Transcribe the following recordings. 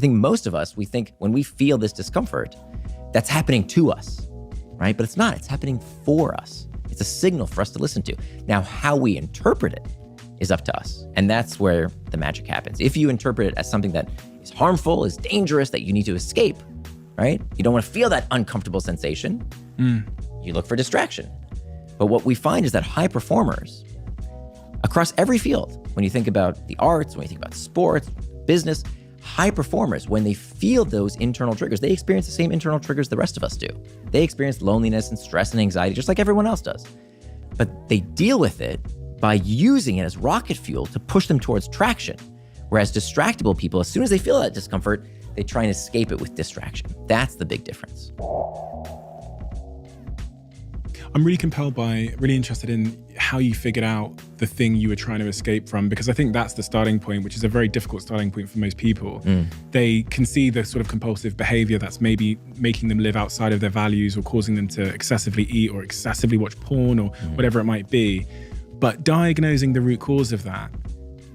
I think most of us, we think when we feel this discomfort, that's happening to us, right? But it's not, it's happening for us. It's a signal for us to listen to. Now, how we interpret it is up to us. And that's where the magic happens. If you interpret it as something that is harmful, is dangerous, that you need to escape, right? You don't want to feel that uncomfortable sensation. You look for distraction. But what we find is that high performers across every field, when you think about the arts, when you think about sports, business, high performers, when they feel those internal triggers, they experience the same internal triggers the rest of us do. They experience loneliness and stress and anxiety just like everyone else does. But they deal with it by using it as rocket fuel to push them towards traction. Whereas distractible people, as soon as they feel that discomfort, they try and escape it with distraction. That's the big difference. I'm really compelled by, really interested in how you figured out the thing you were trying to escape from, because I think that's the starting point, which is a very difficult starting point for most people. They can see the sort of compulsive behavior that's maybe making them live outside of their values or causing them to excessively eat or excessively watch porn or whatever it might be. But diagnosing the root cause of that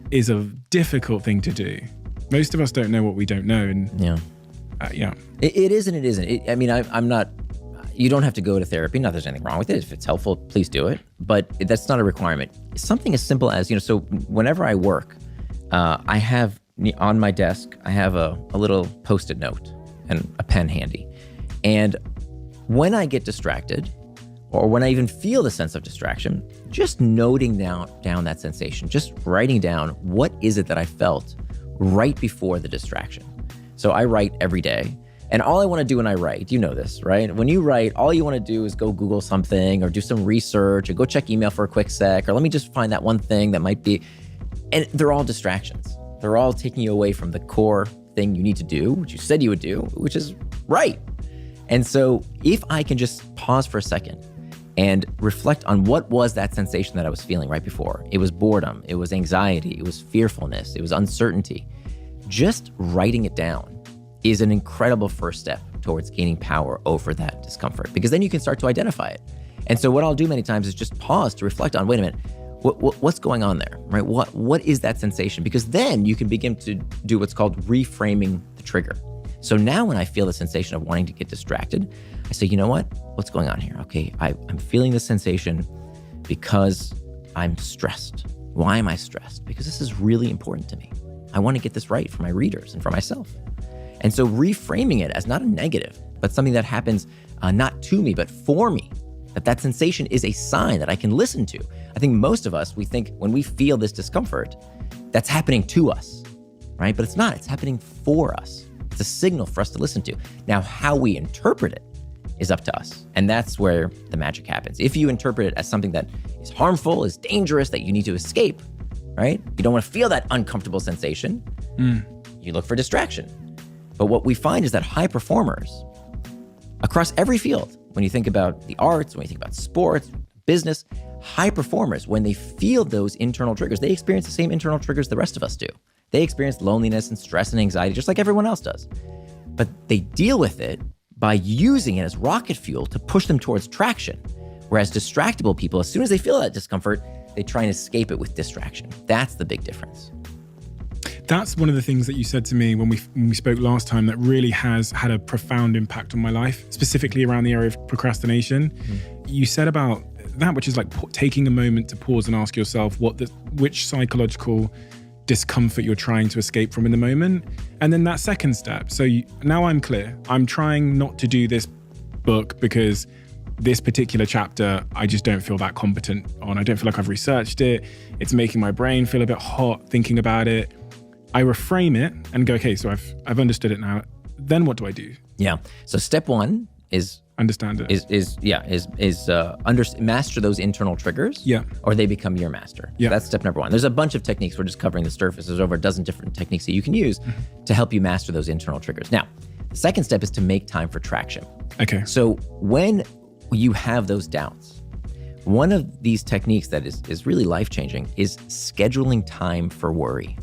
is a difficult thing to do. Most of us don't know what we don't know. And It is and it isn't. I'm not, you don't have to go to therapy. Not that there's anything wrong with it. If it's helpful, please do it. But that's not a requirement. Something as simple as, so whenever I work, I have on my desk, I have a little Post-it note and a pen handy. And when I get distracted, or when I even feel the sense of distraction, just noting down that sensation, just writing down what is it that I felt right before the distraction. So I write every day. And all I want to do when I write, you know this, right? When you write, all you want to do is go Google something or do some research or go check email for a quick sec, or let me just find that one thing that might be, and they're all distractions. They're all taking you away from the core thing you need to do, which you said you would do, which is right. And so if I can just pause for a second and reflect on what was that sensation that I was feeling right before. It was boredom, it was anxiety, it was fearfulness, it was uncertainty. Just writing it down is an incredible first step towards gaining power over that discomfort, because then you can start to identify it. And so what I'll do many times is just pause to reflect on, wait a minute, what's going on there, right? What is that sensation? Because then you can begin to do what's called reframing the trigger. So now when I feel the sensation of wanting to get distracted, I say, you know what? What's going on here? Okay, I'm feeling this sensation because I'm stressed. Why am I stressed? Because this is really important to me. I want to get this right for my readers and for myself. And so reframing it as not a negative, but something that happens not to me, but for me, that sensation is a sign that I can listen to. I think most of us, we think when we feel this discomfort, that's happening to us, right? But it's not, it's happening for us. It's a signal for us to listen to. Now, how we interpret it is up to us. And that's where the magic happens. If you interpret it as something that is harmful, is dangerous, that you need to escape, right? You don't want to feel that uncomfortable sensation. You look for distraction. But what we find is that high performers across every field, when you think about the arts, when you think about sports, business, high performers, when they feel those internal triggers, they experience the same internal triggers the rest of us do. They experience loneliness and stress and anxiety just like everyone else does. But they deal with it by using it as rocket fuel to push them towards traction. Whereas distractible people, as soon as they feel that discomfort, they try and escape it with distraction. That's the big difference. That's one of the things that you said to me when we spoke last time that really has had a profound impact on my life, specifically around the area of procrastination. You said about that, which is like taking a moment to pause and ask yourself which psychological discomfort you're trying to escape from in the moment. And then that second step. So now I'm clear. I'm trying not to do this book because this particular chapter, I just don't feel that competent on. I don't feel like I've researched it. It's making my brain feel a bit hot thinking about it. I reframe it and go, okay, so I've understood it now. Then what do I do? Yeah. So step one is understand it. Master those internal triggers. Yeah. Or they become your master. Yeah. That's step number one. There's a bunch of techniques. We're just covering the surface. There's over a dozen different techniques that you can use to help you master those internal triggers. Now, the second step is to make time for traction. Okay. So when you have those doubts, one of these techniques that is really life-changing is scheduling time for worry.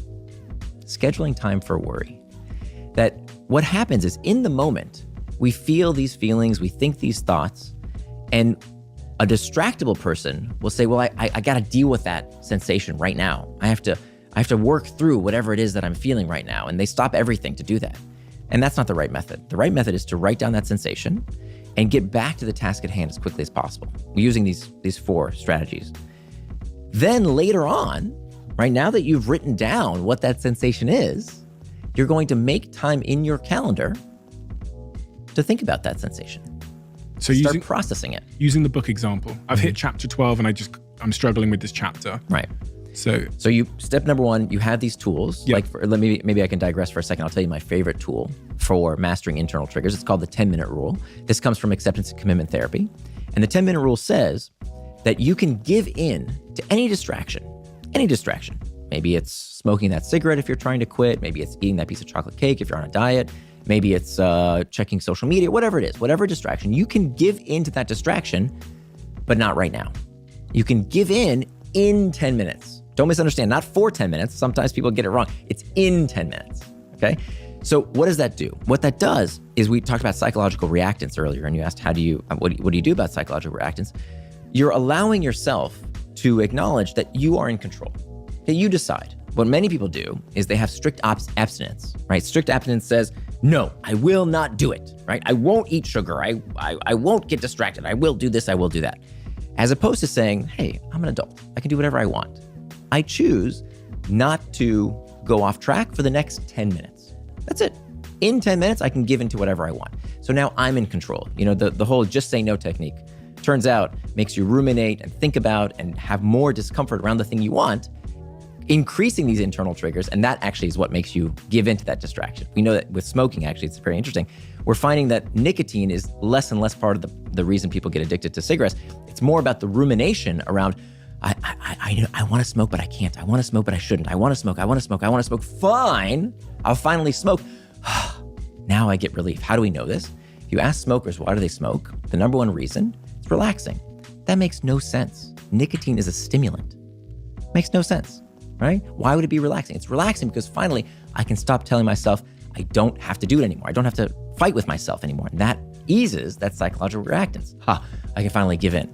Scheduling time for worry. That what happens is in the moment, we feel these feelings, we think these thoughts, and a distractible person will say, well, I got to deal with that sensation right now. I have to work through whatever it is that I'm feeling right now. And they stop everything to do that. And that's not the right method. The right method is to write down that sensation and get back to the task at hand as quickly as possible using these 4 strategies. Then later on, right, now that you've written down what that sensation is, you're going to make time in your calendar to think about that sensation. So start processing it. Using the book example, I've hit chapter 12 and I'm struggling with this chapter. Right. So you step number 1, you have these tools. Yep. Maybe I can digress for a second. I'll tell you my favorite tool for mastering internal triggers. It's called the 10-minute rule. This comes from acceptance and commitment therapy. And the 10-minute rule says that you can give in to any distraction. Maybe it's smoking that cigarette if you're trying to quit. Maybe it's eating that piece of chocolate cake if you're on a diet. Maybe it's checking social media, whatever it is, whatever distraction. You can give in to that distraction, but not right now. You can give in 10 minutes. Don't misunderstand, not for 10 minutes. Sometimes people get it wrong. It's in 10 minutes, okay? So what does that do? What that does is, we talked about psychological reactance earlier, and you asked, what do you do about psychological reactance? You're allowing yourself to acknowledge that you are in control, that you decide. What many people do is they have strict abstinence, right? Strict abstinence says, no, I will not do it, right? I won't eat sugar. I won't get distracted. I will do this. I will do that. As opposed to saying, hey, I'm an adult. I can do whatever I want. I choose not to go off track for the next 10 minutes. That's it. In 10 minutes, I can give into whatever I want. So now I'm in control. You know, the whole just say no technique, turns out, makes you ruminate and think about and have more discomfort around the thing you want, increasing these internal triggers. And that actually is what makes you give into that distraction. We know that with smoking, actually, it's very interesting. We're finding that nicotine is less and less part of the reason people get addicted to cigarettes. It's more about the rumination around, I want to smoke, but I can't. I want to smoke, but I shouldn't. I want to smoke. Fine. I'll finally smoke. Now I get relief. How do we know this? If you ask smokers, why do they smoke? The number 1 reason, it's relaxing. That makes no sense. Nicotine is a stimulant. Makes no sense, right? Why would it be relaxing? It's relaxing because finally I can stop telling myself I don't have to do it anymore. I don't have to fight with myself anymore. And that eases that psychological reactance. I can finally give in.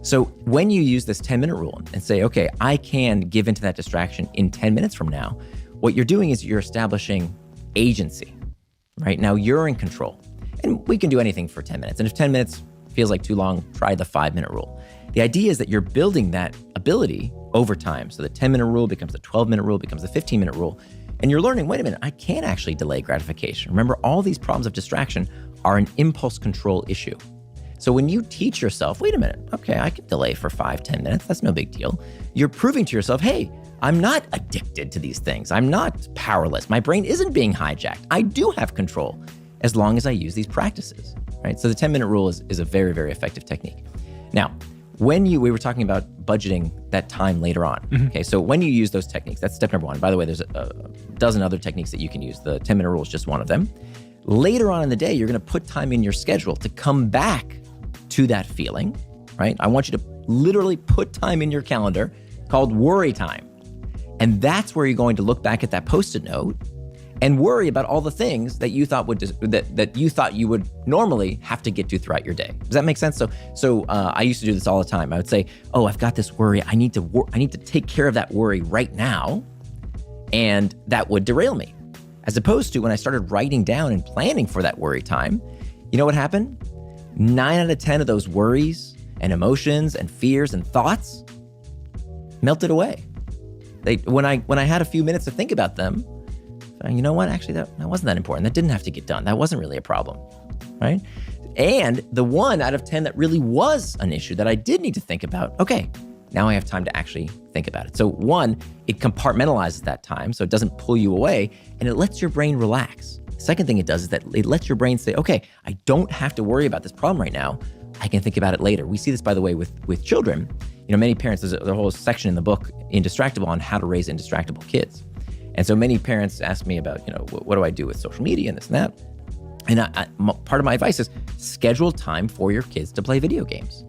So when you use this 10-minute rule and say, okay, I can give into that distraction in 10 minutes from now, what you're doing is you're establishing agency, right? Now you're in control. And we can do anything for 10 minutes. And if 10 minutes feels like too long, try the 5-minute rule. The idea is that you're building that ability over time. So the 10-minute rule becomes the 12-minute rule, becomes the 15-minute rule. And you're learning, wait a minute, I can actually delay gratification. Remember, all these problems of distraction are an impulse control issue. So when you teach yourself, wait a minute, okay, I can delay for 5-10 minutes. That's no big deal. You're proving to yourself, hey, I'm not addicted to these things. I'm not powerless. My brain isn't being hijacked. I do have control as long as I use these practices, right? So the 10-minute rule is a very, very effective technique. Now, we were talking about budgeting that time later on. Okay, so when you use those techniques, that's step number 1. By the way, there's a dozen other techniques that you can use. The 10-minute rule is just one of them. Later on in the day, you're gonna put time in your schedule to come back to that feeling, right? I want you to literally put time in your calendar called worry time. And that's where you're going to look back at that Post-it note and worry about all the things that you thought you would normally have to get to throughout your day. Does that make sense? So I used to do this all the time. I would say, oh, I've got this worry. I need to take care of that worry right now. And that would derail me. As opposed to when I started writing down and planning for that worry time, you know what happened? 9 out of 10 of those worries and emotions and fears and thoughts melted away. When I had a few minutes to think about them, you know what? Actually, that wasn't that important. That didn't have to get done. That wasn't really a problem, right? And the 1 out of 10 that really was an issue that I did need to think about, okay, now I have time to actually think about it. So 1, it compartmentalizes that time so it doesn't pull you away, and it lets your brain relax. Second thing it does is that it lets your brain say, okay, I don't have to worry about this problem right now. I can think about it later. We see this, by the way, with children. You know, many parents, there's a whole section in the book, Indistractable, on how to raise indistractable kids. And so many parents ask me about, you know, what do I do with social media and this and that? And part of my advice is schedule time for your kids to play video games.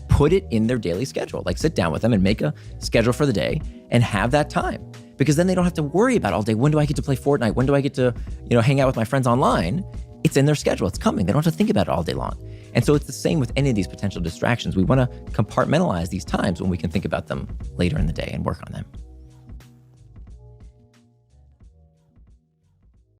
Put it in their daily schedule. Like sit down with them and make a schedule for the day and have that time. Because then they don't have to worry about all day, when do I get to play Fortnite? When do I get to, hang out with my friends online? It's in their schedule. It's coming. They don't have to think about it all day long. And so it's the same with any of these potential distractions. We want to compartmentalize these times when we can think about them later in the day and work on them.